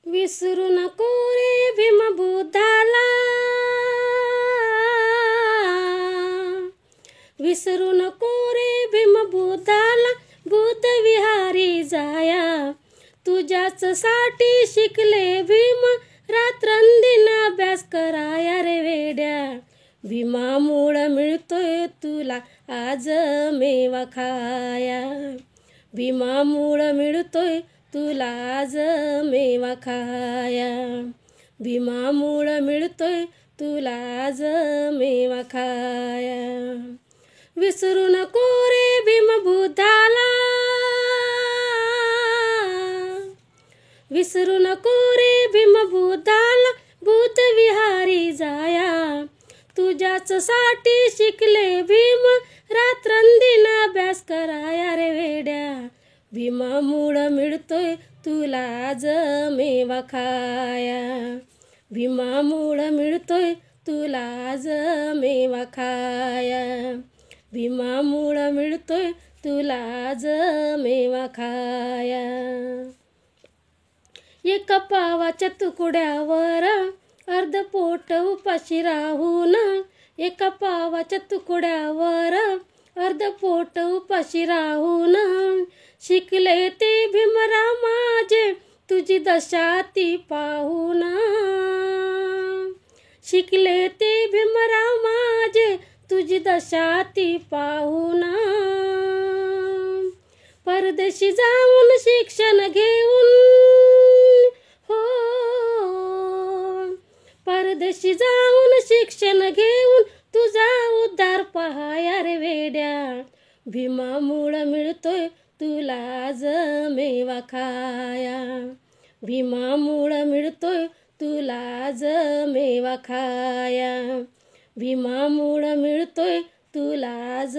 विसरू नको रे भीमबुद्धाला, विसरू नको रे भीमबुद्धाला, बुद्ध विहारी जाया. तुझ्याच साठी शिकले भीम, रात्रंदिन अभ्यास कराया रे वेड्या. भीमामुळं मिळतोय तुला आज मेवा खाया, भीमामुळं मिळतोय तुला आज मेवा खाया, भीमामुळं मिळतोय तुला आज मेवा खाया. विसरू नको रे भीमबुद्धाला, विसरू नको रे भीमबुद्धाला, बुद्ध विहारी जाया. तुझ्याच साठी शिकले भीम, रात्रंदिन अभ्यास कराया रे वेड्या. भीमामुळं मिळतोय तुला आज मेवा खाया, भीमामुळं मिळतोय तुला आज मेवा खाया, भीमामुळं मिळतोय तुला आज मेवा खाया. एका पावाच्या तुकड्यावर अर्ध पोट उपाशी राहून, एका पावाच्या तुकड्यावर अर्ध पोट उपाशी राहून, शिकले ते भीमराव माझे तुझी दशा ती पाहून, शिकले ते भीमराव माझे तुझी दशा ती पाहून. परदेशी जाऊन शिक्षण घेऊन, हो परदेशी जाऊन शिक्षण घेऊन, तुझा उद्धार पहाया रे वेड्या. भीमामुळं मिळतोय तुला आज मेवा खाया, भीमामुळं मिळतोय तुला आज मेवा खाया, भीमामुळं मिळतोय तुला आज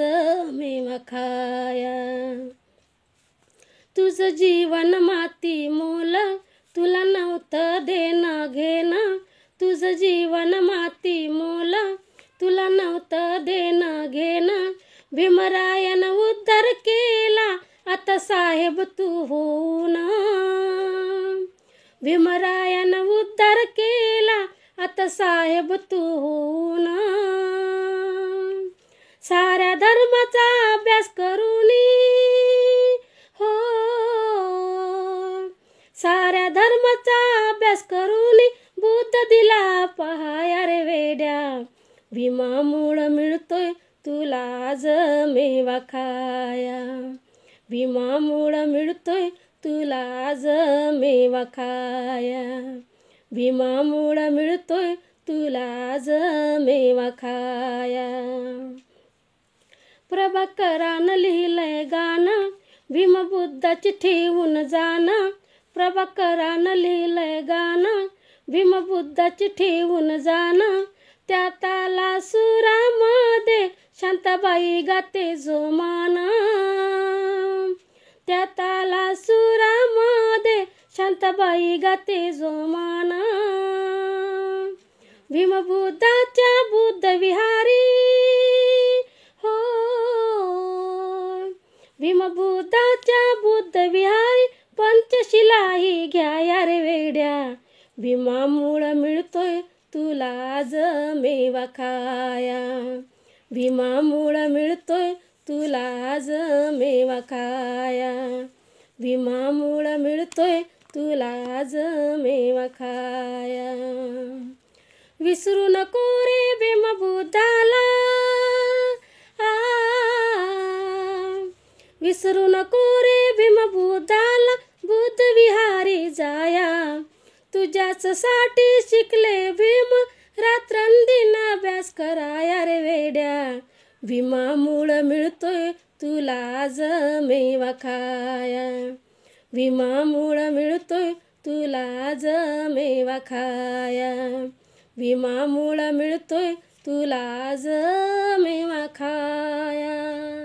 मेवा खाया. तुझं जीवन माती मोल, तुला नव्हतं देणं घेणं, तुझं जीवन माती मोल, तुला नव्हतं देणं घेणं. भीमरायानं उद्धार केला आता साहेब तू होऊन, भीमरायानं उद्धार केला आता साहेब तू होऊन. साऱ्या धर्माचा अभ्यास करूनी, हो साऱ्या धर्माचा अभ्यास करूनी, बुद्ध दिला पहाया रे वेड्या. भीमामुळं मिळतोय तुला आज मेवा खाया, भीमामुळं मिळतोय तुला आज मेवा खाया, भीमामुळं मिळतोय तुला आज मेवा खाया. प्रभाकरानं लिहिलंय गाणं, भीमबुद्धाची ठेवून जाणं, प्रभाकरानं लिहिलंय गाणं, भीमबुद्धाची ठेवून जाणं. त्या ताला सुरामध्ये शांताबाई गाते जोमान, त्या ताला सुरामध्ये शांताबाई गाते जोमान. भीमबुद्धाच्या बुद्ध विहारी, हो भीमबुद्धाच्या बुद्ध विहारी, पंचशिलाही घ्याया रे वेड्या. भीमामुळं मिळतोय तुला आज मेवा खाया, भीमामुळं मिळतोय तुला आज मेवा खाया, भीमामुळं मिळतोय तुला आज मेवा खाया. विसरू नको रे भीमबुद्धाला, विसरू नको रे भीमबुद्धाला, बुद्ध विहारी जाया. तुझ्याच साठी शिकले भीम, रात्रंदिन अभ्यास कराया रे वेड्या. भीमामुळं मिळतोय तुला आज मेवा खाया, भीमामुळं मिळतोय तुला आज मेवा खाया, भीमामुळं मिळतोय तुला आज मेवा खाया.